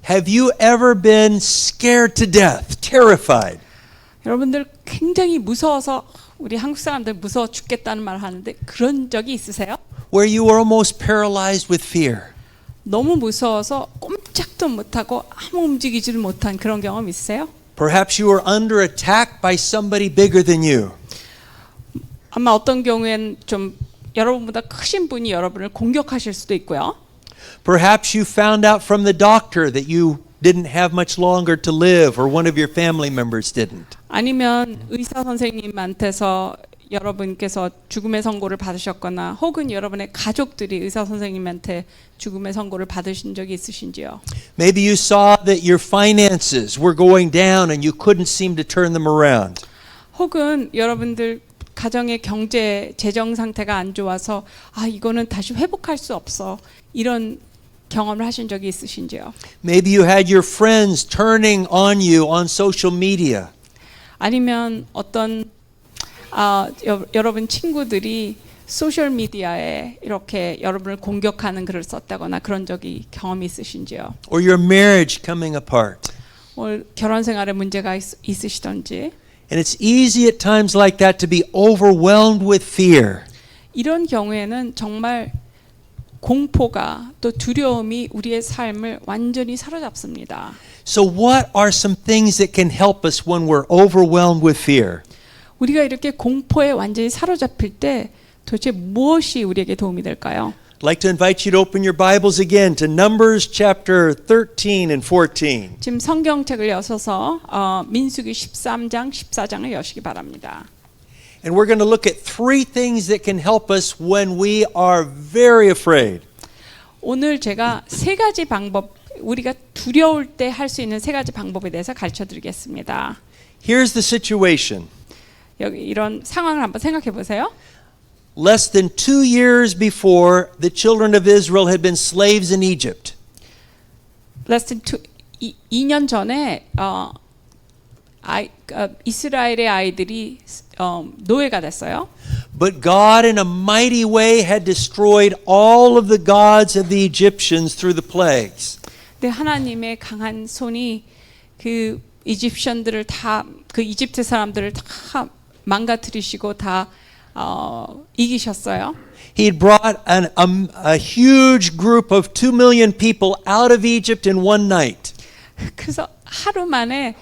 Have you ever been scared to death, terrified? 여러분들 굉장히 무서워서 우리 한국 사람들 무서워 죽겠다는 말 하는데 그런 적이 있으세요? Where you were almost paralyzed with fear? 너무 무서워서 꼼짝도 못하고 아무 움직이지를 못한 그런 경험 있으세요? Perhaps you were under attack by somebody bigger than you. 아마 어떤 경우엔 좀 여러분보다 크신 분이 여러분을 공격하실 수도 있고요. Perhaps you found out from the doctor that you didn't have much longer to live or one of your family members didn't. 아니면 의사 선생님한테서 여러분께서 죽음의 선고를 받으셨거나 혹은 여러분의 가족들이 의사 선생님한테 죽음의 선고를 받으신 적이 있으신지요? Maybe you saw that your finances were going down and you couldn't seem to turn them around. 혹은 여러분들 가정의 경제 재정 상태가 안 좋아서 이거는 다시 회복할 수 없어 이런 경험을 하신 적이 있으신지요? Maybe you had your friends turning on you on social media. 아니면 어떤 여러분 친구들이 소셜 미디어에 이렇게 여러분을 공격하는 글을 썼다거나 그런 적이 경험이 있으신지요? Or your marriage coming apart. 결혼 생활에 문제가 있으시던지. And it's easy at times like that to be overwhelmed with fear. 이런 경우에는 정말 공포가 또 두려움이 우리의 삶을 완전히 사로잡습니다. So what are some things that can help us when we're overwhelmed with fear? 우리가 이렇게 공포에 완전히 사로잡힐 때 도대체 무엇이 우리에게 도움이 될까요? I'd like to invite you to open your Bibles again to Numbers chapter 13 and 14. 지금 성경책을 여셔서 민수기 13장, 14장을 여시기 바랍니다. And we're going to look at three things that can help us when we are very afraid. 오늘 제가 세 가지 방법, 우리가 두려울 때 할 수 있는 세 가지 방법에 대해서 가르쳐 드리겠습니다. Here's the situation. 여기 이런 상황을 한번 생각해 보세요. Less than 2 years before, the children of Israel had been slaves in Egypt. Less than 2년 전에 이스라엘의 아이들이 노예가 됐어요. But God in a mighty way had destroyed all of the gods of the Egyptians through the plagues. 근데 하나님의 강한 손이 그 이집션들을 다, 그 이집트 사람들을 다 망가뜨리시고 다 이기셨어요. He had brought a huge group of 2 million people out of Egypt in one night. 그래서 하루 만에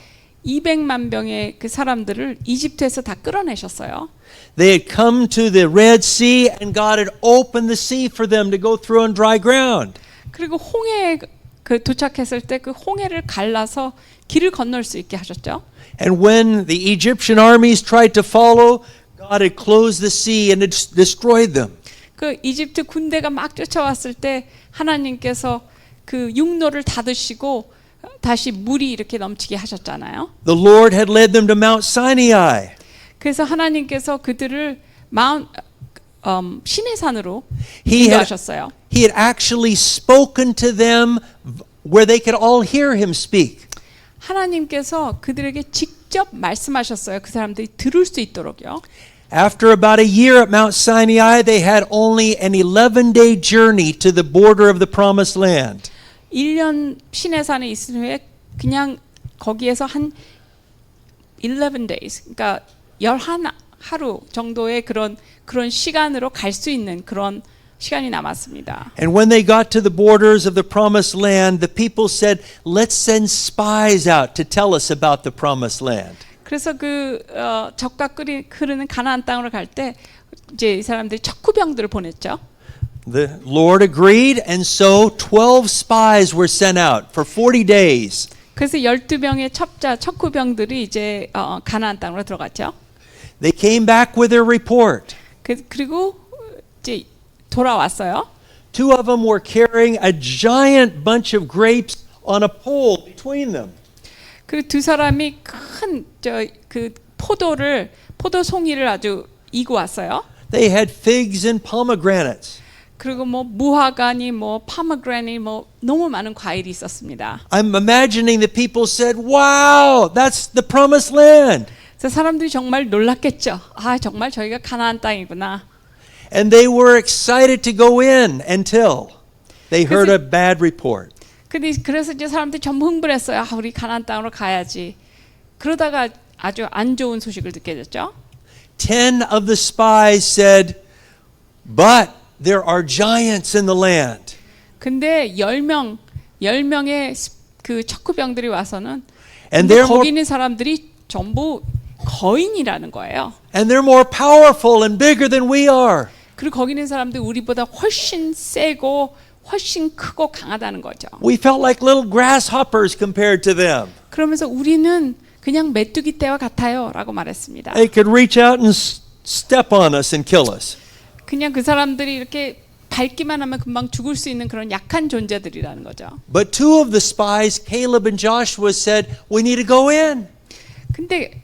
200만 명의 그 사람들을 이집트에서 다 끌어내셨어요. They had come to the Red Sea and God had opened the sea for them to go through on dry ground. 그리고 홍해에 그 도착했을 때 그 홍해를 갈라서 길을 건널 수 있게 하셨죠. And when the Egyptian armies tried to follow, God had closed the sea and had destroyed them. 그 이집트 군대가 막 쫓아왔을 때 하나님께서 그 육로를 닫으시고 다시 물이 이렇게 넘치게 하셨잖아요. The Lord had led them to Mount Sinai. 그래서 하나님께서 그들을 시내산으로 He 인도하셨어요. had actually spoken to them where they could all hear him speak. 하나님께서 그들에게 직접 말씀하셨어요. 그 사람들이 들을 수 있도록요. After about a year at Mount Sinai, they had only an 11-day journey to the border of the promised land. 1년 시내산에 있은 후에 그냥 거기에서 한 11 days, 그러니까 11하루 정도의 그런 시간으로 갈 수 있는 그런 시간이 남았습니다. And when they got to the borders of the promised land, the people said, "Let's send spies out to tell us about the promised land." 그래서 그 적과 흐르는 가나안 땅으로 갈 때 이제 이 사람들이 척후병들을 보냈죠. The Lord agreed, and so 12 spies were sent out for 40 days. 그래서 12명의 척후병들이 이제 가나안 땅으로 들어갔죠. They came back with their report. 그리고 이제 돌아왔어요. 2 of them were carrying a giant bunch of grapes on a pole between them. 그 두 사람이 큰 그 포도송이를 아주 이고 왔어요. They had figs and pomegranates. 그리고 뭐 무화과니 뭐 파머그라니 뭐 너무 많은 과일이 있었습니다. I'm imagining the people said, "Wow, that's the promised land." 그래서 사람들이 정말 놀랐겠죠. 정말 저희가 가나안 땅이구나. And they were excited to go in until they heard a bad report. 근데 그래서 이제 사람들이 전부 흥분했어요. 아, 우리 가나안 땅으로 가야지. 그러다가 아주 안 좋은 소식을 듣게 됐죠. 10 of the spies said, "But there are giants in the land." 근데 10명의 그 척후병들이 와서는 And 근데 they're 거기 more, 있는 사람들이 전부 거인이라는 거예요. and they're more powerful and bigger than we are. 그리고 거기 있는 사람들이 우리보다 훨씬 세고 훨씬 크고 강하다는 거죠. We felt like little grasshoppers compared to them. 그러면서 우리는 그냥 메뚜기 떼와 같아요 라고 말했습니다. They could reach out and step on us and kill us. 그냥 그 사람들이 이렇게 밟기만 하면 금방 죽을 수 있는 그런 약한 존재들이라는 거죠. But 2 of the spies, Caleb and Joshua, said, "We need to go in." 근데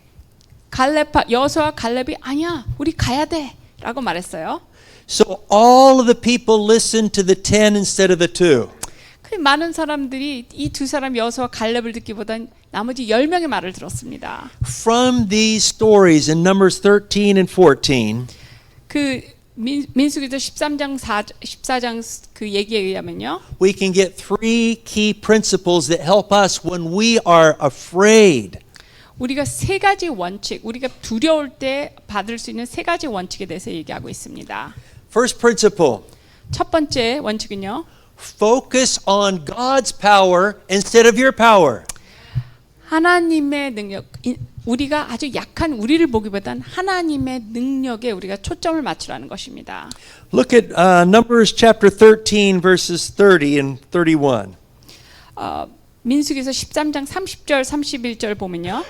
여호수아와 갈렙이 아니야, 우리 가야 돼 라고 말했어요. So all of the people listened to the 10 instead of the 2. 그 많은 사람들이 이 두 사람 여호수아와 갈렙을 듣기보단 나머지 10명의 말을 들었습니다. From these stories in Numbers 13 and 14, 그 민수기서 14장 그 얘기에 의하면요. we can get 3 key principles that help us when we are afraid. 우리가 세 가지 원칙, 우리가 두려울 때 받을 수 있는 세 가지 원칙에 대해서 얘기하고 있습니다. First principle, 첫 번째 원칙은요. focus on God's power instead of your power. 하나님의 능력, 우리가 아주 약한 우리를 보기보단 하나님의 능력에 우리가 초점을 맞추라는 것입니다. Look at Numbers chapter 13 verses 30 and 31. 민수기서 13장 30절 31절 보면요.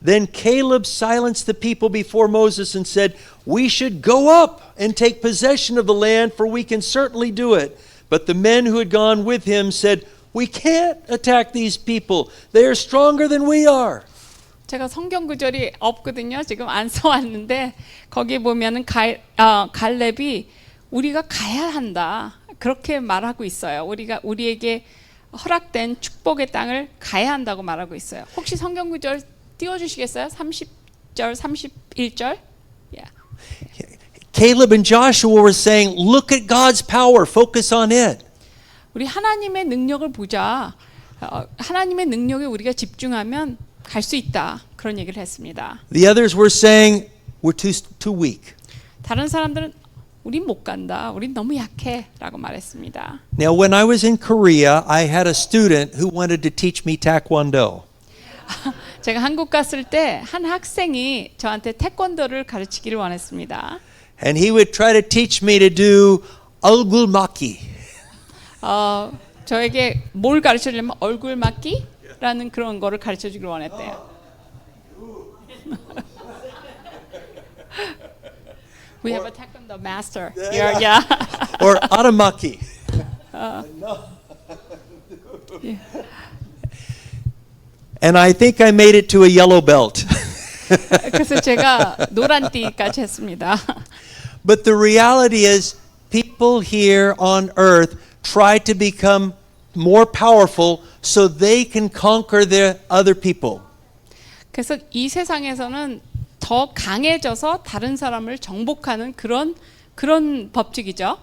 Then Caleb silenced the people before Moses and said, "We should go up and take possession of the land, for we can certainly do it." But the men who had gone with him said, "We can't attack these people. They are stronger than we are." 제가 성경 구절이 없거든요. 지금 안 써왔는데 거기 보면은 갈렙이 우리가 가야 한다 그렇게 말하고 있어요. 우리에게 허락된 축복의 땅을 가야 한다고 말하고 있어요. 혹시 성경 구절 띄워주시겠어요? 30절, 31절. Yeah. Caleb and Joshua were saying, "Look at God's power. Focus on it." 우리 하나님의 능력을 보자. 하나님의 능력에 우리가 집중하면 갈 수 있다. 그런 얘기를 했습니다. The others were saying, "We're too weak." 다른 사람들은 우린 못 간다. 우린 너무 약해라고 말했습니다. Now, when I was in Korea, I had a student who wanted to teach me taekwondo. 제가 한국 갔을 때 한 학생이 저한테 태권도를 가르치기를 원했습니다. And he would try to teach me to do 얼굴 맞기. 저에게 뭘 가르쳐주려면 얼굴 맞기라는 그런 거를 가르쳐주기를 원했대요. We have a taekwondo master here, yeah. Or 아름맞기. And I think I made it to a yellow belt. 그래서 제가 노란 띠까지 했습니다. But the reality is, people here on earth try to become more powerful so they can conquer the other people. 그래서 이 세상에서는 더 강해져서 다른 사람을 정복하는 그런 법칙이죠.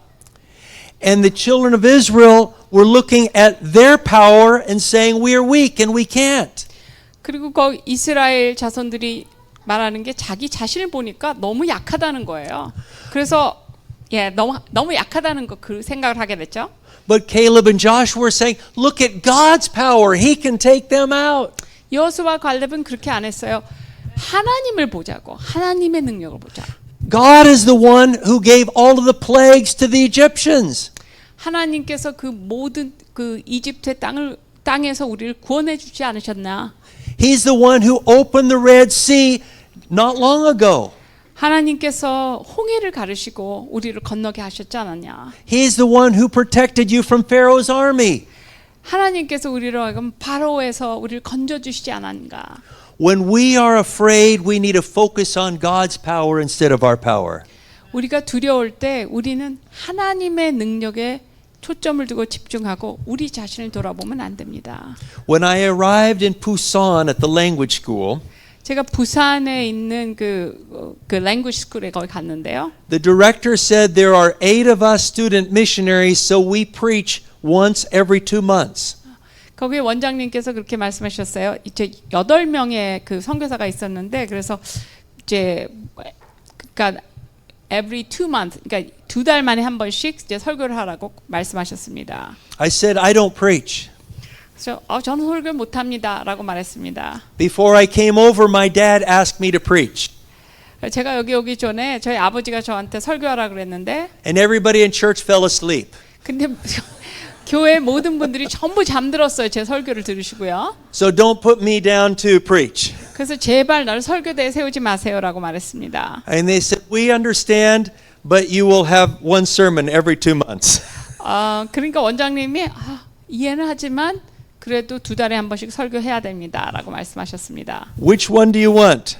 And the children of Israel were looking at their power and saying, "We are weak and we can't." 그리고 그 이스라엘 자손들이 말하는 게 자기 자신을 보니까 너무 약하다는 거예요. 그래서 너무 약하다는 거 그 생각을 하게 됐죠. But Caleb and Joshua were saying, "Look at God's power. He can take them out." 여호수아와 갈렙은 그렇게 안 했어요. 하나님을 보자고. 하나님의 능력을 보자. God is the one who gave all of the plagues to the Egyptians. 하나님께서 그 모든 그 이집트의 땅에서 우리를 구원해 주지 않으셨나? He's the one who opened the Red Sea not long ago. 하나님께서 홍해를 가르시고 우리를 건너게 하셨지 않았냐? He's the one who protected you from Pharaoh's army. 하나님께서 우리를 하여금 바로에서 우리를 건져 주시지 않았는가? When we are afraid, we need to focus on God's power instead of our power. 우리가 두려울 때 우리는 하나님의 능력에 초점을 두고 집중하고 우리 자신을 돌아보면 안 됩니다. When I arrived in Busan at the language school, 제가 부산에 있는 그 language school에 거기 갔는데요. the director said there are 8 of us student missionaries, so we preach once every 2 months. 거기에 원장님께서 그렇게 말씀하셨어요. 이제 8명의 그 선교사가 있었는데 그래서 이제 그러니까 every 2 months, 그러니까 2달 만에 한 번씩 이제 설교를 하라고 말씀하셨습니다. I said, I don't preach. 그래서 저는 설교 못 합니다라고 말했습니다. Before I came over, my dad asked me to preach. 제가 여기 오기 전에 저희 아버지가 저한테 설교하라 그랬는데 And everybody in church fell asleep. 근데 교회 모든 분들이 전부 잠들었어요. 제 설교를 들으시고요. So don't put me down to preach. 그래서 제발 나를 설교대에 세우지 마세요라고 말했습니다. And they said, we understand, but you will have one sermon every 2 months. 그러니까 원장님이 이해는 하지만 그래도 2달에 한 번씩 설교해야 됩니다라고 말씀하셨습니다. Which one do you want?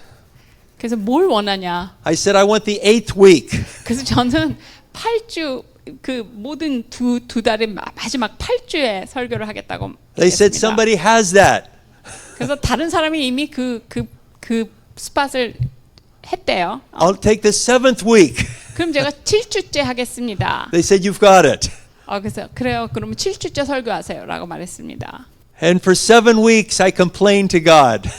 그래서 뭘 원하냐? I said, I want the 8th week. 그래서 저는 8주 그 모든 두 달의 마지막 8주에 설교를 하겠다고 They said, 얘기했습니다. somebody has that. 그래서 다른 사람이 이미 그 스팟을 했대요. I'll take the 7th week. 그럼 제가 7주째 하겠습니다. They said, you've got it. 그래서 그래요. 그러면 7주째 설교하세요라고 말했습니다. And for 7 weeks, I complained to God.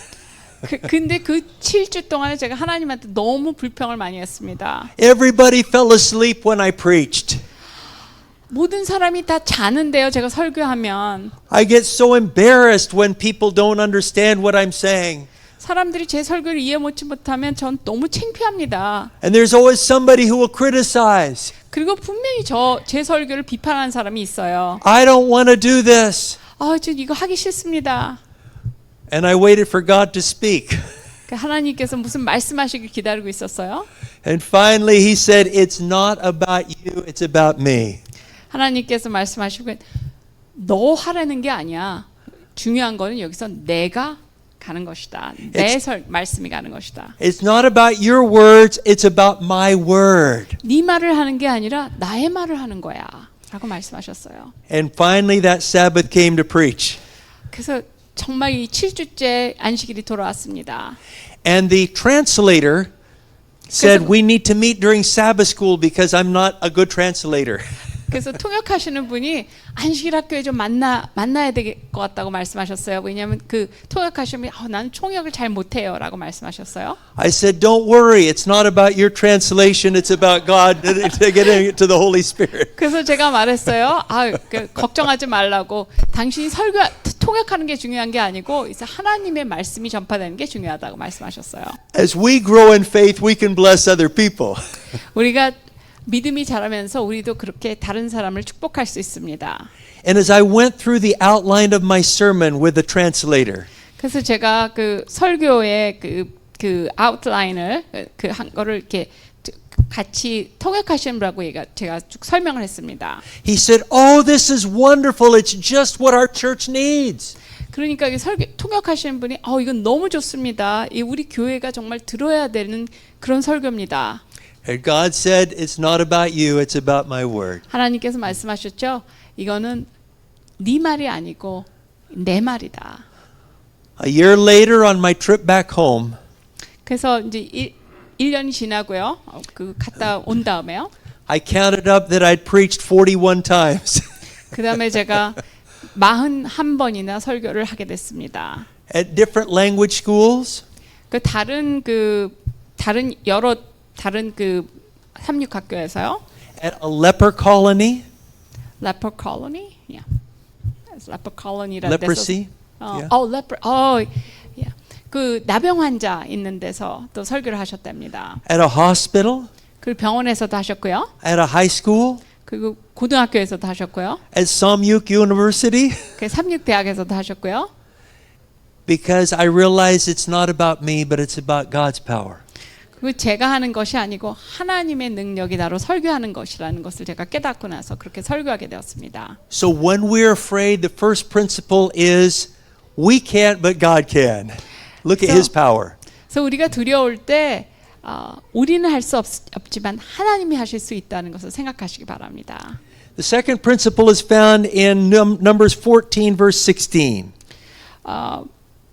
근데 그 7주 동안에 제가 하나님한테 너무 불평을 많이 했습니다. Everybody fell asleep when I preached. 모든 사람이 다 자는데요. 제가 설교하면 I get so embarrassed when people don't understand what I'm saying. 사람들이 제 설교를 이해 못하면 전 너무 창피합니다. And there's always somebody who will criticize. 그리고 분명히 제 설교를 비판하는 사람이 있어요. I don't want to do this. 저 이거 하기 싫습니다. And I waited for God to speak. 하나님께서 무슨 말씀하시길 기다리고 있었어요. And finally he said, it's not about you, it's about me. 하나님께서 말씀하시고 너 하라는 게 아니야. 중요한 거는 여기서 내가 가는 것이다. 내 말씀이 가는 것이다. It's not about your words, it's about my word. 네 말을 하는 게 아니라 나의 말을 하는 거야. 라고 말씀하셨어요. And finally that Sabbath came to preach. 그래서 정말 이 7주째 안식일이 돌아왔습니다. And the translator said, we need to meet during Sabbath school because I'm not a good translator. 그래서 통역하시는 분이 안식일 학교에 좀 만나야 될 것 같다고 말씀하셨어요. 왜냐하면 그 통역하시면 나는 통역을 잘 못해요 라고 말씀하셨어요. I said, don't worry, it's not about your translation, it's about God getting it to the Holy Spirit. 그래서 제가 말했어요. 걱정하지 말라고. 당신이 통역하는 게 중요한 게 아니고 이제 하나님의 말씀이 전파되는 게 중요하다고 말씀하셨어요. As we grow in faith, we can bless other people. 우리가 믿음이 자라면서 우리도 그렇게 다른 사람을 축복할 수 있습니다. And as I went through the outline of my sermon with the translator, 그래서 제가 그 설교의 그 아웃라인을 한 거를 이렇게 같이 통역하시는 분하고 제가 쭉 설명을 했습니다. he said, "Oh, this is wonderful. It's just what our church needs." 그러니까 통역하시는 분이 이건 너무 좋습니다. 우리 교회가 정말 들어야 되는 그런 설교입니다. And God said, "It's not about you, it's about my word." 하나님께서 말씀하셨죠. 이거는 네 말이 아니고 내 말이다. A year later on my trip back home, 그래서 이제 1년이 지나고요. 갔다 온 다음에요. I counted up that I'd preached 41 times. 그다음에 제가 41번이나 설교를 하게 됐습니다. At different language schools, 다른 여러 삼육학교에서요. at a leper colony, Leper colony, yeah. Leper colony라는 leprosy. 데서, leper, yeah. 그 나병 환자 있는 데서 또 설교를 하셨답니다. At a hospital, 그리고 병원에서도 하셨고요. at a high school, 그리고 고등학교에서도 하셨고요. at Samyuk University, 그 삼육대학에서도 하셨고요. because I realized it's not about me, but it's about God's power. 그리고 제가 하는 것이 아니고 하나님의 능력이 나로 설교하는 것이라는 것을 제가 깨닫고 나서 그렇게 설교하게 되었습니다. So when we're afraid, the first principle is we can't, but God can. Look at His power. 그래서 우리가 두려울 때 우리는 할 수 없지만 하나님이 하실 수 있다는 것을 생각하시기 바랍니다. The second principle is found in Numbers 14, verse 16.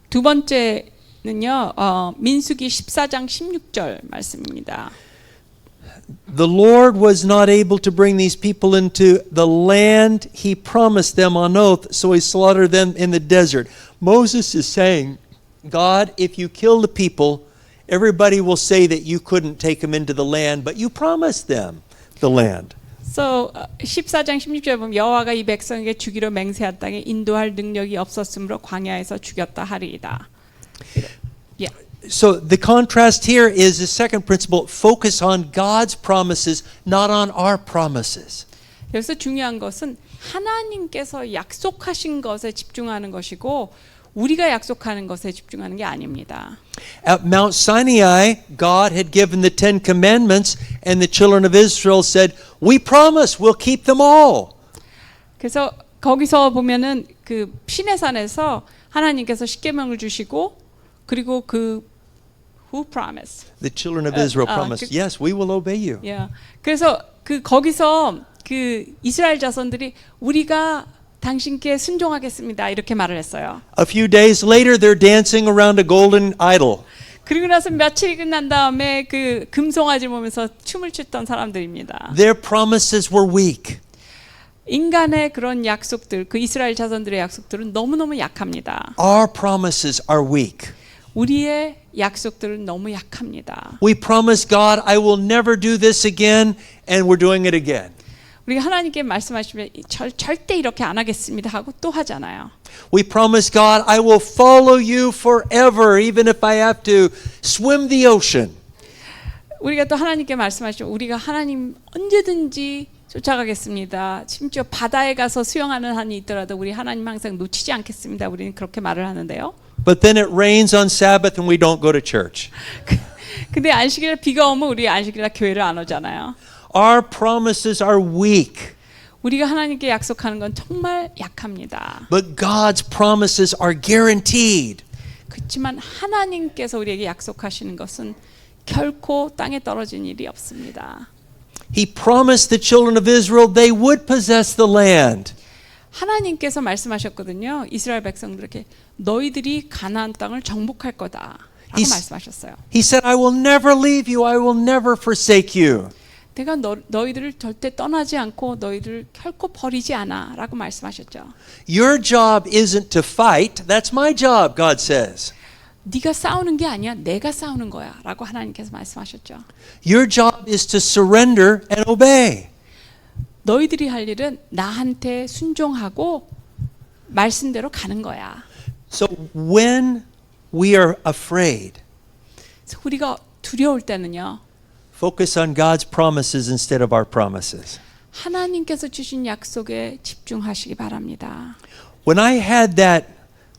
두 번째는요, 민수기 14장 16절 말씀입니다. the Lord was not able to bring these people into the land he promised them on oath, so he slaughtered them in the desert. Moses is saying, God, if you kill the people, everybody will say that you couldn't take them into the land, but you promised them the land. So 14장 16절에 보면 여호와가 이 백성에게 주기로 맹세한 땅에 인도할 능력이 없었으므로 광야에서 죽였다 하리이다. Yeah. So the contrast here is the second principle, focus on God's promises, not on our promises. 여기서 중요한 것은 하나님께서 약속하신 것에 집중하는 것이고 우리가 약속하는 것에 집중하는 게 아닙니다. At Mount Sinai, God had given the 10 commandments and the children of Israel said, "We promise we'll keep them all." 그래서 거기서 보면은 그 시내산에서 하나님께서 십계명을 주시고 그리고 그 who promise? The children of Israel promised, "Yes, we will obey you." Yeah. 그래서 그 거기서 그 이스라엘 자손들이 우리가 당신께 순종하겠습니다. 이렇게 말을 했어요. A few days later, they're dancing around a golden idol. 그리고 나서 며칠이 끝난 다음에 그 금송아지 보면서 춤을 추던 사람들입니다. Their promises were weak. 인간의 그런 약속들, 그 이스라엘 자손들의 약속들은 너무너무 약합니다. Our promises are weak. 우리의 약속들은 너무 약합니다. We promise God, I will never do this again, and we're doing it again. 우리가 하나님께 말씀하시면 절대 이렇게 안 하겠습니다 하고 또 하잖아요. We promise God, I will follow you forever, even if I have to swim the ocean. 우리가 또 하나님께 말씀하시면 우리가 하나님 언제든지 쫓아가겠습니다. 심지어 바다에 가서 수영하는 한이 있더라도 우리 하나님 항상 놓치지 않겠습니다. 우리는 그렇게 말을 하는데요. But then it rains on Sabbath and we don't go to church. 근데 안식일에 비가 오면 우리 안식일에 교회를 안 오잖아요. Our promises are weak. 우리가 하나님께 약속하는 건 정말 약합니다. But God's promises are guaranteed. 그렇지만 하나님께서 우리에게 약속하시는 것은 결코 땅에 떨어진 일이 없습니다. He promised the children of Israel they would possess the land. 하나님께서 말씀하셨거든요. 이스라엘 백성들에게 너희들이 가나안 땅을 정복할 거다라고 말씀하셨어요. He said, I will never leave you. I will never forsake you. 내가 너희들을 절대 떠나지 않고 너희들을 결코 버리지 않아라고 말씀하셨죠. Your job isn't to fight. That's my job, God says. 네가 싸우는 게 아니야. 내가 싸우는 거야라고 하나님께서 말씀하셨죠. Your job is to surrender and obey. 너희들이 할 일은 나한테 순종하고 말씀대로 가는 거야. So when we are afraid, 그래서 우리가 두려울 때는요. focus on God's promises instead of our promises. 하나님께서 주신 약속에 집중하시기 바랍니다. When I had that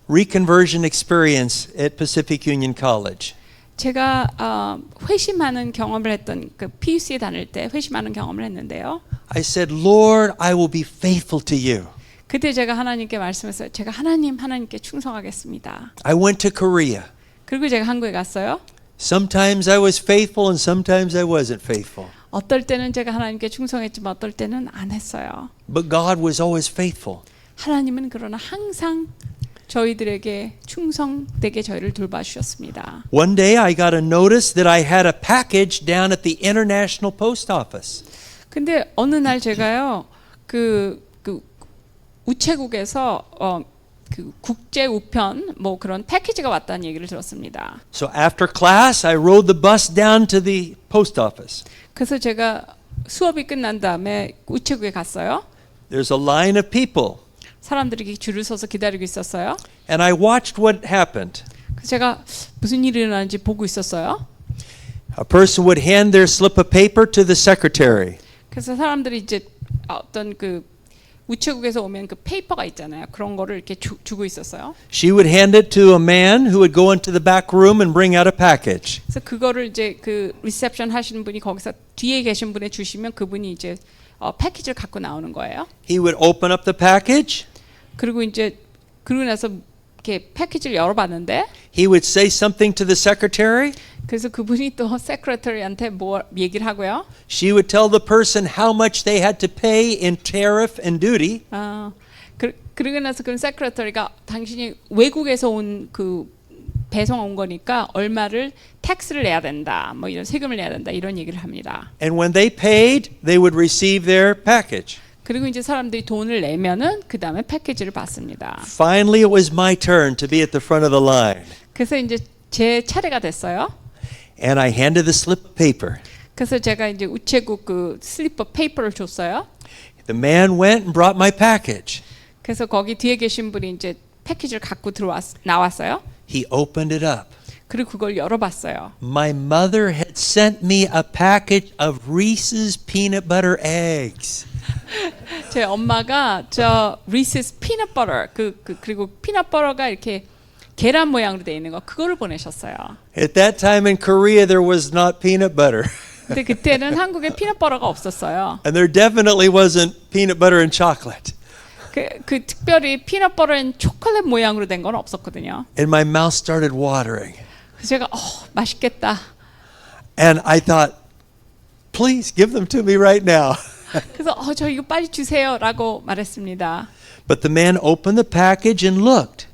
reconversion experience at Pacific Union College, 제가 회심하는 경험을 했던 그 PUC에 다닐 때 회심하는 경험을 했는데요. I said, Lord, I will be faithful to you. 그때 제가 하나님께 말씀했어요. 제가 하나님께 충성하겠습니다. I went to Korea. 그리고 제가 한국에 갔어요. Sometimes I was faithful and sometimes I wasn't faithful. 어떨 때는 제가 하나님께 충성했지만 어떨 때는 안 했어요. But God was always faithful. 하나님은 그러나 항상 저희들에게 충성되게 저희를 돌봐주셨습니다. One day I got a notice that I had a package down at the International Post Office. 근데 어느 날 제가요 그 우체국에서 그 국제 우편 뭐 그런 패키지가 왔다는 얘기를 들었습니다. So after class, I rode the bus down to the post office. 그래서 제가 수업이 끝난 다음에 우체국에 갔어요. There's a line of people. 사람들이 줄을 서서 기다리고 있었어요. And I watched what happened. 그래서 제가 무슨 일이 일어나는지 보고 있었어요. A person would hand their slip of paper to the secretary. 그래서 사람들이 이제 어떤 그 우체국에서 오면 그 페이퍼가 있잖아요. 그런 거를 이렇게 주고 있었어요. She would hand it to a man who would go into the back room and bring out a package. 그래서 그거를 이제 그 리셉션 하시는 분이 거기서 뒤에 계신 분에 주시면 그분이 이제 패키지를 갖고 나오는 거예요. He would open up the package. 그리고 이제 그러고 나서 이렇게 패키지를 열어봤는데 He would say something to the secretary. 그래서 그분이 또 세크레터리한테 뭐 얘기를 하고요. She would tell the person how much they had to pay in tariff and duty. 그러고 나서 그 세크레터리가 당신이 외국에서 온 그 배송 온 거니까 얼마를 텍스를 내야 된다. 뭐 이런 세금을 내야 된다. 이런 얘기를 합니다. And when they paid, they would receive their package. 그리고 이제 사람들이 돈을 내면은 그 다음에 패키지를 받습니다. Finally, it was my turn to be at the front of the line. 그래서 이제 제 차례가 됐어요. And I handed the slip of paper. 그래서 제가 이제 우체국 그 슬리퍼 페이퍼를 줬어요. The man went and brought my package. 그래서 거기 뒤에 계신 분이 이제 패키지를 갖고 나왔어요. He opened it up. 그리고 그걸 열어봤어요. My mother had sent me a package of Reese's peanut butter eggs. 제 엄마가 저 리세스 피넛 버터 그리고 피넛 버터가 이렇게 계란 모양으로 돼 있는 거 그거를 보내셨어요. At that time in Korea, there was not peanut butter. 근데 그때는 한국에 피넛 버터가 없었어요. And there definitely wasn't peanut butter and chocolate. 그 특별히 피넛 버터 앤 초콜릿 모양으로 된 건 없었거든요. And my mouth started watering. 그래서 제가 맛있겠다. And I thought, please give them to me right now. 그래서 저 이거 빨리 주세요라고 말했습니다. But the man opened the package and looked.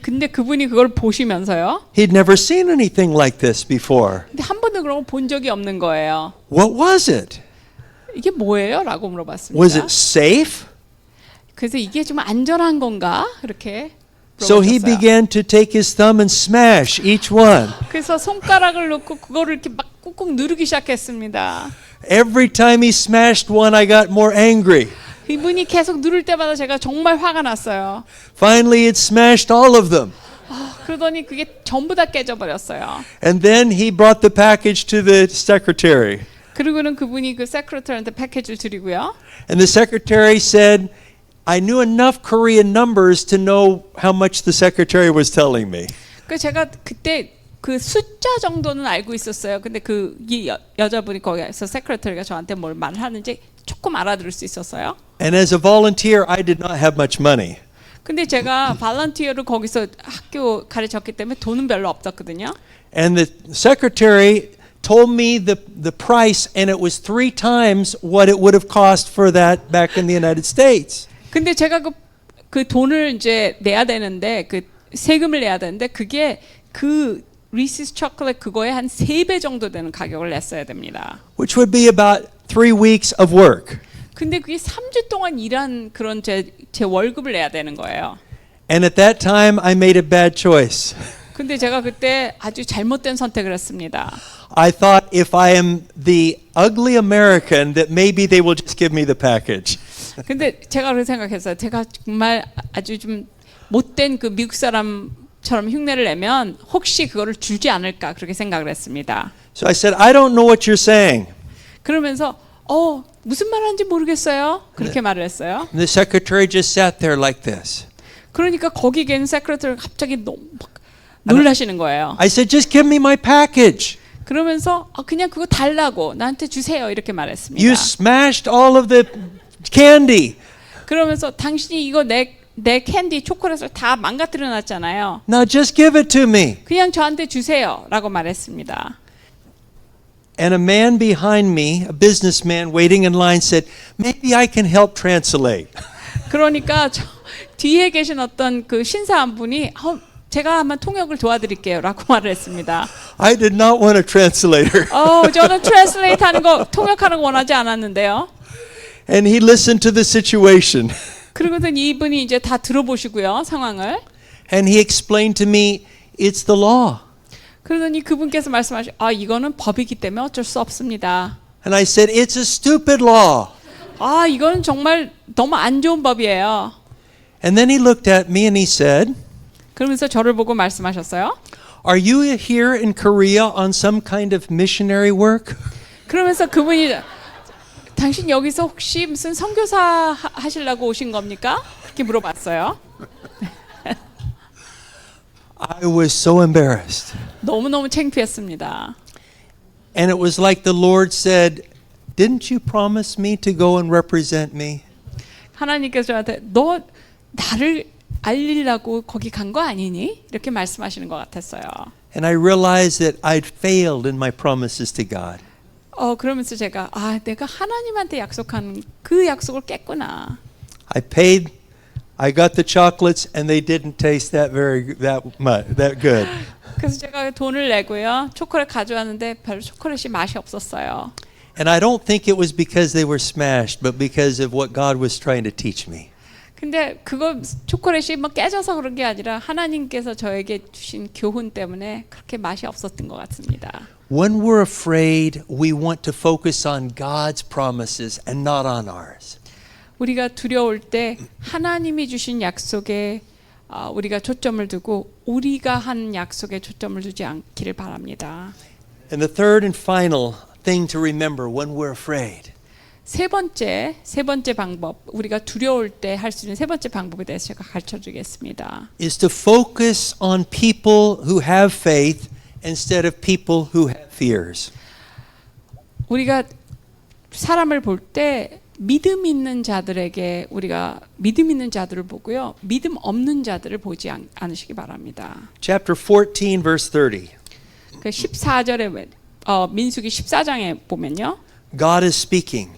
근데 그분이 그걸 보시면서요. He'd never seen anything like this before. 근데 한 번도 그런 거 본 적이 없는 거예요. What was it? 이게 뭐예요? 라고 물어봤습니다. Was it safe? 그래서 이게 좀 안전한 건가? 이렇게 So he 물어보셨어요. began to take his thumb and smash each one. 그래서 손가락을 놓고 그거를 이렇게 막 꾹꾹 누르기 시작했습니다. Every time he smashed one, I got more angry. 이분이 계속 누를 때마다 제가 정말 화가 났어요. Finally, it smashed all of them. 그러더니 그게 전부 다 깨져버렸어요. And then he brought the package to the secretary. 그리고는 그분이 그 세크레터리한테 패키지를 드리고요. And the secretary said, I knew enough Korean numbers to know how much the secretary was telling me. 그 제가 그때 그 숫자 정도는 알고 있었어요. 근데 이 여자분이 거기서 세크레터리가 저한테 뭘 말하는지 조금 알아들을 수 있었어요. And as a volunteer, I did not have much money. 근데 제가 발런티어를 거기서 학교 가르쳤기 때문에 돈은 별로 없었거든요. And the secretary told me the price, and it was 3 times what it would have cost for that back in the United States. 근데 제가 그 돈을 이제 내야 되는데 그 세금을 내야 되는데 그게 그 리시스 초콜릿 그거에 한 3배 정도 되는 가격을 냈어야 됩니다. Which would be about 3 weeks of work. 근데 그게 3주 동안 일한 그런 제 월급을 내야 되는 거예요. And at that time, I made a bad choice. 근데 제가 그때 아주 잘못된 선택을 했습니다. I thought if I am the ugly American, that maybe they will just give me the package. 근데 제가 그렇게 생각했어요. 제가 정말 아주 좀 못된 그 미국 사람처럼 흉내를 내면 혹시 그거를 주지 않을까 그렇게 생각을 했습니다. So I said, I don't know what you're saying. 그러면서 무슨 말 하는지 모르겠어요. 그렇게 말을 했어요. And the secretary just sat there like this. 그러니까 거기 계신 세크레터리가 갑자기 너무 막 놀라시는 거예요. I said, just give me my package. 그러면서 그냥 그거 달라고 나한테 주세요 이렇게 말했습니다. You smashed all of the candy. 그러면서 당신이 이거 내 캔디 초콜릿을 다 망가뜨려 놨잖아요. Now just give it to me. 그냥 저한테 주세요라고 말했습니다. And a man behind me, a businessman waiting in line said, maybe I can help translate. 그러니까 뒤에 계신 어떤 그 신사 한 분이 제가 한번 통역을 도와드릴게요라고 말을 했습니다. I did not want a translator. 저는 트랜슬레이트 하는 거 통역하는 거 원하지 않았는데요. And he listened to the situation. 그리고는 이분이 이제 다 들어보시고요 상황을. And he explained to me, it's the law. 그러더니 그분께서 말씀하시, 이거는 법이기 때문에 어쩔 수 없습니다. And I said, it's a stupid law. 이거는 정말 너무 안 좋은 법이에요. And then he looked at me and he said, 그러면서 저를 보고 말씀하셨어요. are you here in Korea on some kind of missionary work? 그러면서 그분이 당신 여기서 혹시 무슨 선교사 하시려고 오신 겁니까? 이렇게 물어봤어요. I was so embarrassed. 너무너무 창피했습니다. And it was like the Lord said, didn't you promise me to go and represent me? 하나님께서 저한테 너 나를 알리려고 거기 간 거 아니니? 이렇게 말씀하시는 것 같았어요. And I realized that I'd failed in my promises to God. 그러면서 제가 내가 하나님한테 약속한 그 약속을 깼구나. I paid I got the chocolates and they didn't taste that good. 그래서 제가 돈을 내고요. 초콜릿 가져왔는데 별로 초콜릿이 맛이 없었어요. And I don't think it was because they were smashed, but because of what God was trying to teach me. 근데 그거 초콜릿이 뭐 깨져서 그런 게 아니라 하나님께서 저에게 주신 교훈 때문에 그렇게 맛이 없었던 것 같습니다. When we're afraid, we want to focus on God's promises and not on ours. 우리가 두려울 때 하나님이 주신 약속에 우리가 초점을 두고 우리가 한 약속에 초점을 두지 않기를 바랍니다. And the third and final thing to remember when we're afraid 세 번째 방법, 우리가 두려울 때 할 수 있는 세 번째 방법에 대해서 제가 가르쳐 드리겠습니다. is to focus on people who have faith instead of people who have fears. 우리가 사람을 볼 때 믿음 있는 자들에게 우리가 믿음 있는 자들을 보고요. 믿음 없는 자들을 보지 않으시기 바랍니다. Chapter 14 verse 30. 그 14절에 민수기 14장에 보면요. God is speaking.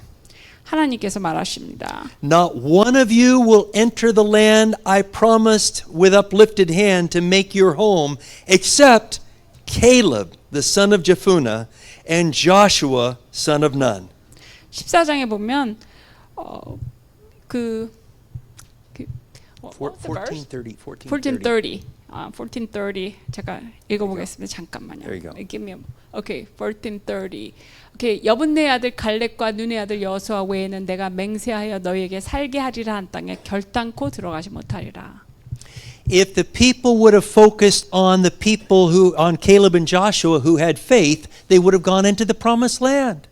하나님께서 말하십니다. Not one of you will enter the land I promised with uplifted hand to make your home except Caleb the son of Jephunneh and Joshua son of Nun. 14:30. 14:30 제가 읽어보겠습니다. 잠깐만요. There you go. Give me 14:30. 오케이, 여분네 아들 갈렙과 눈의 아들 여호수아 외에는 내가 맹세하여 너희에게 살게 하리라 한 땅에 결단코 들어가지 못하리라. If the people would have focused on the people on Caleb and Joshua who had faith, they would have gone into the promised land.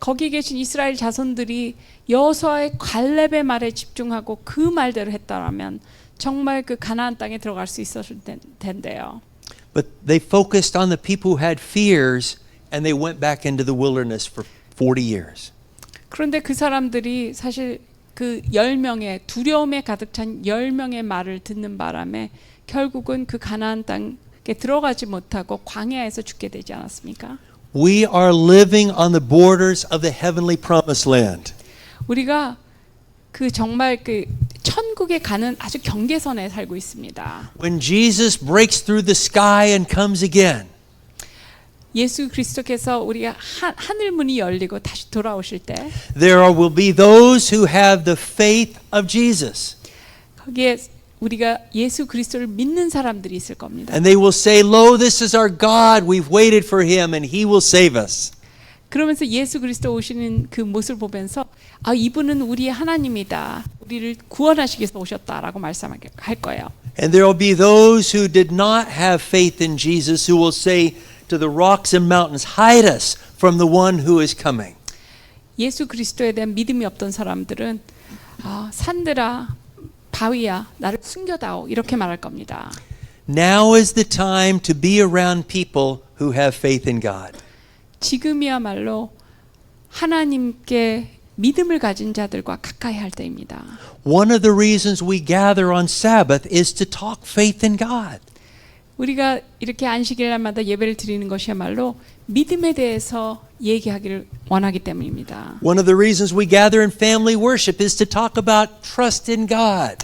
거기 계신 이스라엘 자손들이 여호수아의 갈렙의 말에 집중하고 그 말대로 했다라면 정말 그 가나안 땅에 들어갈 수 있었을 텐데요. But they focused on the people who had fears and they went back into the wilderness for 40 years. 그런데 그 사람들이 사실 그 10명의 두려움에 가득 찬 10명의 말을 듣는 바람에 결국은 그 가나안 땅에 들어가지 못하고 광야에서 죽게 되지 않았습니까? We are living on the borders of the heavenly promised land. 우리가 그 정말 그 천국에 가는 아주 경계선에 살고 있습니다. When Jesus breaks through the sky and comes again, 예수 그리스도께서 우리가 하늘 문이 열리고 다시 돌아오실 때 there will be those who have the faith of Jesus. 거기에 우리가 예수 그리스도를 믿는 사람들이 있을 겁니다. And they will say, "Lo, this is our God. We've waited for him and he will save us." 그러면서 예수 그리스도 오시는 그 모습을 보면서 이분은 우리의 하나님이다. 우리를 구원하시기 위해서 오셨다라고 말씀할 거예요. And there will be those who did not have faith in Jesus who will say to the rocks and mountains, "Hide us from the one who is coming." 예수 그리스도에 대한 믿음이 없던 사람들은 산들아 바위야 나를 숨겨다오 이렇게 말할 겁니다. Now is the time to be around people who have faith in God. 지금이야말로 하나님께 믿음을 가진 자들과 가까이 할 때입니다. One of the reasons we gather on Sabbath is to talk faith in God. 우리가 이렇게 안식일 날마다 예배를 드리는 것이야말로 믿음에 대해서 얘기하기를 원하기 때문입니다. One of the reasons we gather in family worship is to talk about trust in God.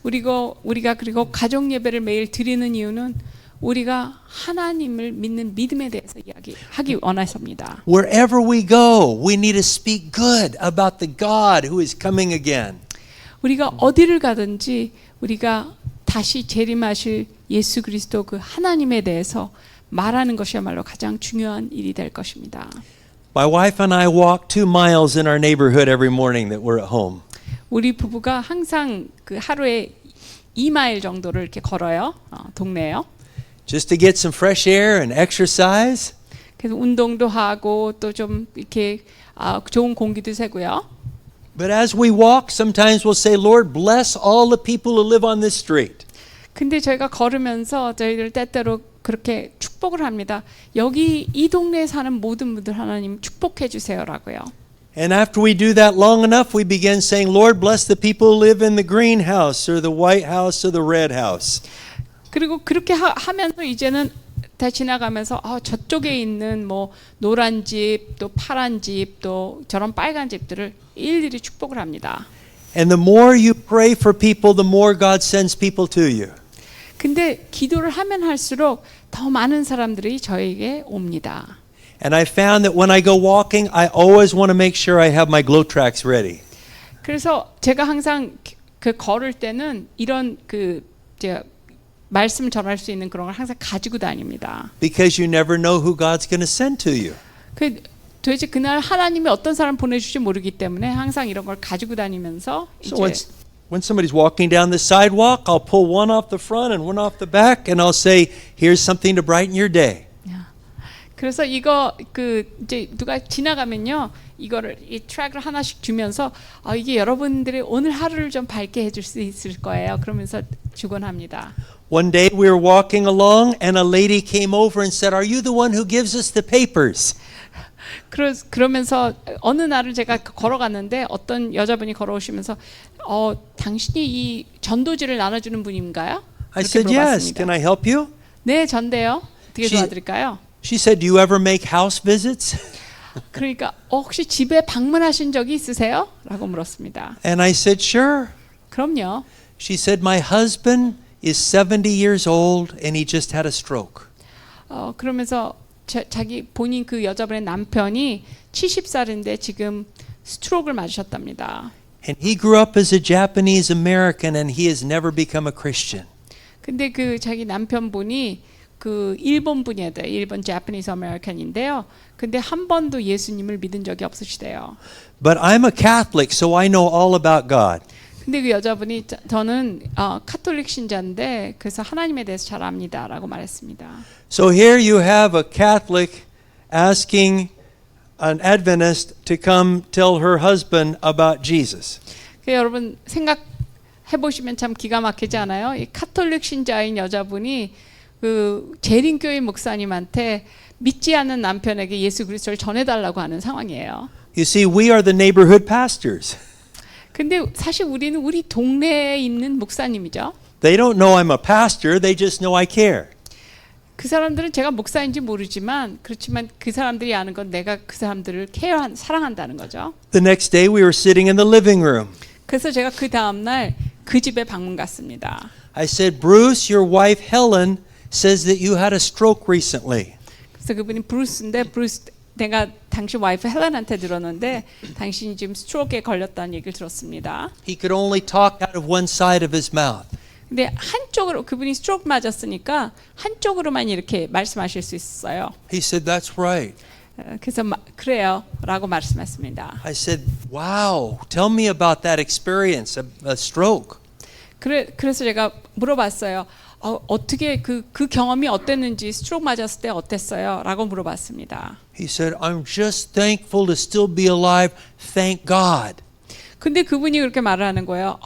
우리가 그리고 가족 예배를 매일 드리는 이유는 우리가 하나님을 믿는 믿음에 대해서 이야기하기 원해서입니다. Wherever we go, we need to speak good about the God who is coming again. 우리가 어디를 가든지 우리가 다시 재림하실 예수 그리스도 그 하나님에 대해서 말하는 것이야말로 가장 중요한 일이 될 것입니다. My wife and I walk 2 miles in our neighborhood every morning that we're at home. 우리 부부가 항상 그 하루에 2마일 정도를 이렇게 걸어요. 동네에요. Just to get some fresh air and exercise. 그래서 운동도 하고 또 좀 이렇게 좋은 공기도 새고요. But as we walk, sometimes we'll say, "Lord, bless all the people who live on this street." 근데 저희가 걸으면서 저희들 때때로 그렇게 축복을 합니다. 여기 이 동네에 사는 모든 분들 하나님 축복해 주세요라고요. And after we do that long enough, we begin saying, "Lord, bless the people who live in the green house or the white house or the red house." 그리고 그렇게 하면서 이제는 다 지나가면서 저쪽에 있는 뭐 노란 집, 또 파란 집, 또 저런 빨간 집들을 일일이 축복을 합니다. And the more you pray for people, the more God sends people to you. 근데 기도를 하면 할수록 더 많은 사람들이 저에게 옵니다. And I found that when I go walking, I always want to make sure I have my glow tracks ready. 그래서 제가 항상 그 걸을 때는 이런 제가 말씀을 전할 수 있는 그런 걸 항상 가지고 다닙니다. Because you never know who God's going to send to you. 도대체 그날 하나님이 어떤 사람 보내줄지 모르기 때문에 항상 이런 걸 가지고 다니면서 So 이제 when somebody's walking down the sidewalk, I'll pull one off the front and one off the back, and I'll say, "Here's something to brighten your day." 그래서 이거 이제 누가 지나가면요 이거를 이 트랙을 하나씩 주면서 이게 여러분들의 오늘 하루를 좀 밝게 해줄 수 있을 거예요. 그러면서 주곤 합니다. One day we were walking along, and a lady came over and said, "Are you the one who gives us the papers?" 그러면서 어느 날을 제가 걸어갔는데 어떤 여자분이 걸어오시면서 당신이 이 전도지를 나눠주는 분인가요? I said, "Yes. Can I help you?" 네, 전데요. 어떻게 She- 도와드릴까요? She said, "Do you ever make house visits?" 그러니까 혹시 집에 방문하신 적이 있으세요? 라고 물었습니다. And I said, "Sure." 그럼요. She said, "My husband is 70 years old, and he just had a stroke." 그러면서 자기 본인 그 여자분의 남편이 70살인데 지금 스트로크를 맞으셨답니다. And he grew up as a Japanese American, and he has never become a Christian. 근데 자기 남편분이 일본 분이에요. 일본 Japanese American인데요. 근데 한 번도 예수님을 믿은 적이 없으시대요. But I'm a Catholic, so I know all about God. 근데 그 여자분이 저는 카톨릭 신자인데 그래서 하나님에 대해서 잘 압니다라고 말했습니다. So here you have a Catholic asking an Adventist to come tell her husband about Jesus. 여러분 생각해 보시면 참 기가 막히지 않아요? 이 카톨릭 신자인 여자분이 재림교회 목사님한테 믿지 않는 남편에게 예수 그리스도를 전해달라고 하는 상황이에요. You see, we are the neighborhood pastors. 근데 사실 우리는 우리 동네에 있는 목사님이죠. They don't know I'm a pastor, they just know I care. 그 사람들은 제가 목사인지 모르지만 그렇지만 그 사람들이 아는 건 내가 그 사람들을 사랑한다는 거죠. The next day we were sitting in the living room. 그래서 제가 그 다음 날 그 집에 방문 갔습니다. I said, "Bruce, your wife Helen says that you had a stroke recently." 그래서 그분이 브루스인데 내가 당신 와이프 헬렌한테 들었는데 당신이 지금 스트로크에 걸렸다는 얘기를 들었습니다. He could only talk out of one side of his mouth. 근데 한쪽으로 그분이 스트로크 맞았으니까 한쪽으로만 이렇게 말씀하실 수 있어요. He said, "That's right." 그래서 그래요라고 말씀했습니다. I said, "Wow, tell me about that experience, a stroke." 그래서 제가 물어봤어요. 어떻게 그 경험이 어땠는지 스트로크 맞았을 때 어땠어요? 라고 물어봤습니다. He said, "I'm just thankful to still be alive. Thank God." 근데 그분이 그렇게 말을 하는 거예요.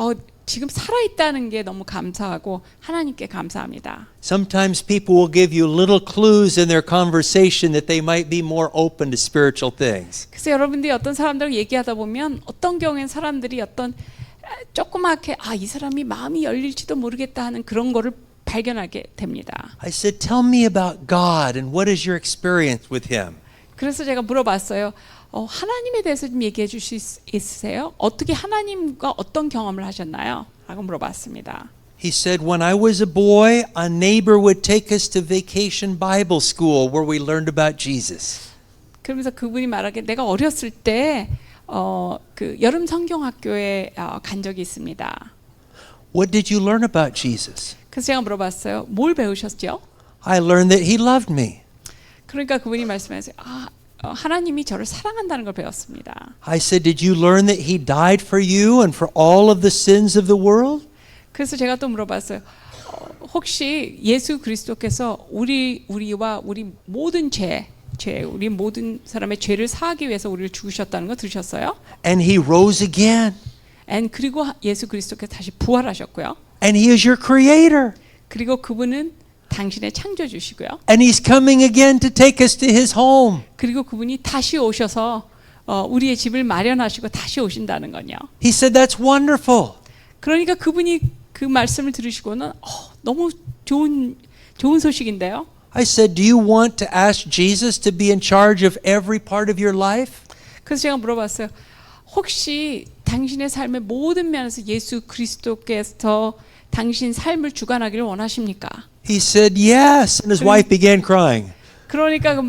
지금 살아있다는 게 너무 감사하고 하나님께 감사합니다. Sometimes people will give you little clues in their conversation that they might be more open to spiritual things. 그래서 여러분들이 어떤 사람들과 얘기하다 보면 어떤 경우엔 사람들이 조그맣게 이 사람이 마음이 열릴지도 모르겠다 하는 그런 거를 발견하게 됩니다. I said, "Tell me about God and what is your experience with Him?" 그래서 제가 물어봤어요. 하나님에 대해서 좀 얘기해 주실 수 있으세요? 어떻게 하나님과 어떤 경험을 하셨나요? 라고 물어봤습니다. He said, "When I was a boy, a neighbor would take us to Vacation Bible School where we learned about Jesus." 그러면서 그분이 말하기에 내가 어렸을 때 여름 성경학교에 간 적이 있습니다. What did you learn about Jesus? 그래서 제가 물어봤어요. 뭘 배우셨죠? I learned that He loved me. 그러니까 그분이 말씀하세요. 하나님이 저를 사랑한다는 걸 배웠습니다. I said, "Did you learn that He died for you and for all of the sins of the world?" 그래서 제가 또 물어봤어요. 혹시 예수 그리스도께서 우리와 우리 모든 우리 모든 사람의 죄를 사하기 위해서 우리를 죽으셨다는 거 들으셨어요? And He rose again. 그리고 예수 그리스도께서 다시 부활하셨고요. And He is your creator. 그리고 그분은 당신의 창조주시고요. And He's coming again to take us to His home. 그리고 그분이 다시 오셔서 우리의 집을 마련하시고 다시 오신다는 건요. He said, "That's wonderful." 그러니까 그분이 그 말씀을 들으시고는 너무 좋은 소식인데요. I said, "Do you want to ask Jesus to be in charge of every part of your life?" 그래서 제가 물어봤어요. 혹시 당신의 삶의 모든 면에서 예수 그리스도께서 당신 삶을 주관하기를 원하십니까? He said, yes. And his wife began crying. 그러니까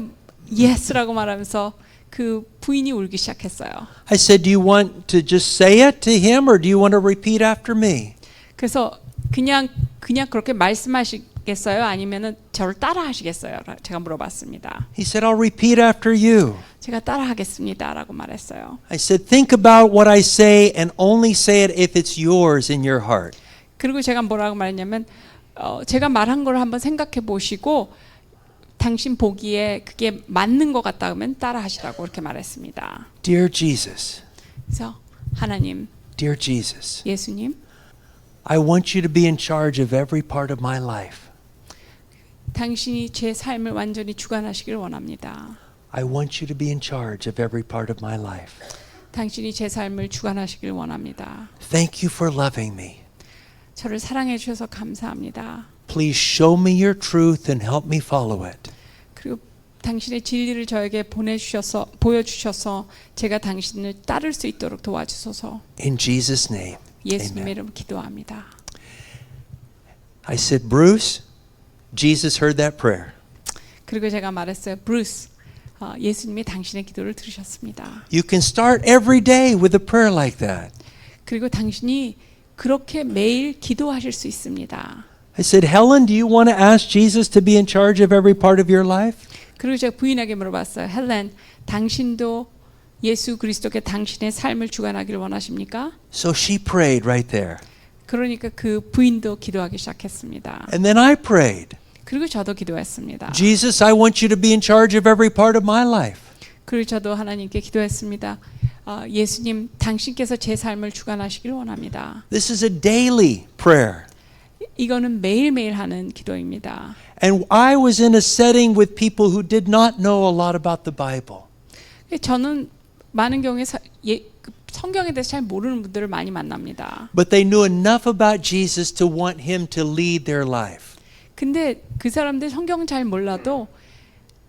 yes라고 말하면서 그 부인이 울기 시작했어요. I said, do you want to just say it to him or do you want to repeat after me? 그래서 그냥 그렇게 말씀하시겠어요? 아니면은 저를 따라하시겠어요? 제가 물어봤습니다. He said, I'll repeat after you. 제가 따라하겠습니다라고 말했어요. I said, think about what I say and only say it if it's yours in your heart. 그리고 제가 뭐라고 말했냐면 제가 말한 걸 한번 생각해 보시고 당신 보기에 그게 맞는 것 같다 하면 따라하시라고 그렇게 말했습니다. Dear Jesus, 그래서 하나님, dear Jesus, 예수님, I want you to be in charge of every part of my life. 당신이 제 삶을 완전히 주관하시길 원합니다. I want you to be in charge of every part of my life. 당신이 제 삶을 주관하시길 원합니다. Thank you for loving me. 저를 사랑해 주셔서 감사합니다. Please show me your truth and help me follow it. 그리고 당신의 진리를 저에게 보여주셔서 제가 당신을 따를 수 있도록 도와주소서. In Jesus' name, 예수님의 amen. 이름 기도합니다. I said, Bruce, Jesus heard that prayer. 그리고 제가 말했어요. 브루스, 예수님이 당신의 기도를 들으셨습니다. You can start every day with a prayer like that. 그리고 당신이 그렇게 매일 기도하실 수 있습니다. I said, Helen, do you want to ask Jesus to be in charge of every part of your life? 그리고 제가 부인에게 물어봤어요. 헬렌, 당신도 예수 그리스도께 당신의 삶을 주관하기를 원하십니까? So she prayed right there. 그러니까 그 부인도 기도하기 시작했습니다. And then I prayed. 그리고 저도 기도했습니다. Jesus, I want you to be in charge of every part of my life. 그리고 저도 하나님께 기도했습니다. 예수님, 당신께서 제 삶을 주관하시기를 원합니다. This is a daily prayer. 이거는 매일매일 하는 기도입니다. And I was in a setting with people who did not know a lot about the Bible. 저는 많은 경우에 성경에 대해서 잘 모르는 분들을 많이 만납니다. But they knew enough about Jesus to want him to lead their life. 근데 그 사람들 성경 잘 몰라도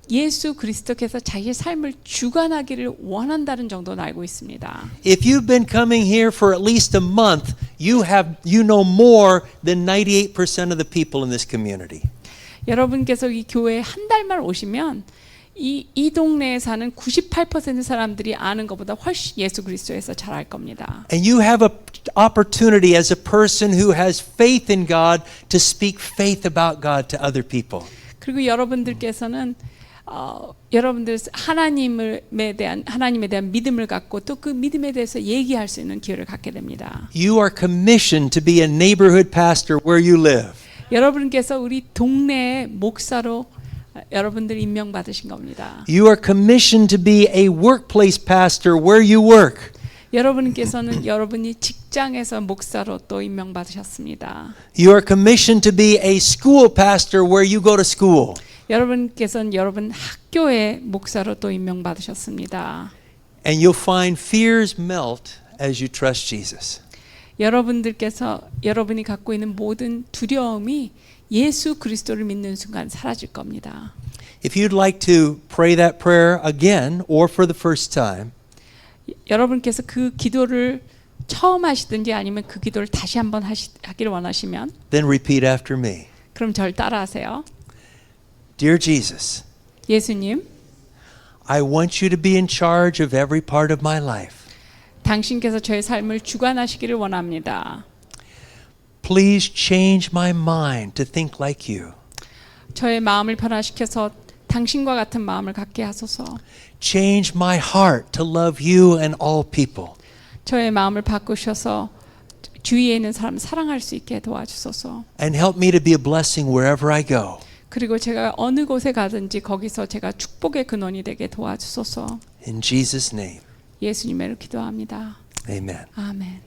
예수 그리스도께서 자기의 삶을 주관하기를 원한다는 정도는 알고 있습니다. If you've been coming here for at least a month, you know more than 98% of the people in this community. 여러분께서 이 교회에 한 달만 오시면 이 동네에 사는 98% 사람들이 아는 것보다 훨씬 예수 그리스도에서 잘 알 겁니다. And you have an opportunity as a person who has faith in God to speak faith about God to other people. 그리고 여러분들께서는 여러분들 하나님에 대한 믿음을 갖고 또 그 믿음에 대해서 얘기할 수 있는 기회를 갖게 됩니다. You are commissioned to be a neighborhood pastor where you live. 여러분께서 우리 동네의 목사로 여러분들 임명받으신 겁니다. You are commissioned to be a workplace pastor where you work. 여러분께서는 여러분이 직장에서 목사로 또 임명받으셨습니다. You are commissioned to be a school pastor where you go to school. 여러분께서는 여러분 학교의 목사로 또 임명받으셨습니다. And you'll find fears melt as you trust Jesus. 여러분들께서 여러분이 갖고 있는 모든 두려움이 예수 그리스도를 믿는 순간 사라질 겁니다. If you'd like to pray that prayer again or for the first time, 여러분께서 그 기도를 처음 하시든지 아니면 그 기도를 다시 한번 하기를 원하시면 then repeat after me. 그럼 절 따라하세요. Dear Jesus, 예수님, I want you to be in charge of every part of my life. 당신께서 저의 삶을 주관하시기를 원합니다. Please change my mind to think like you. 저의 마음을 변화시켜서 당신과 같은 마음을 갖게 하소서. Change my heart to love you and all people. 저의 마음을 바꾸셔서 주위에 있는 사람을 사랑할 수 있게 도와주소서. And help me to be a blessing wherever I go. 그리고 제가 어느 곳에 가든지 거기서 제가 축복의 근원이 되게 도와주소서. In Jesus' name, 예수님의 이름으로 기도합니다. amen. 아멘.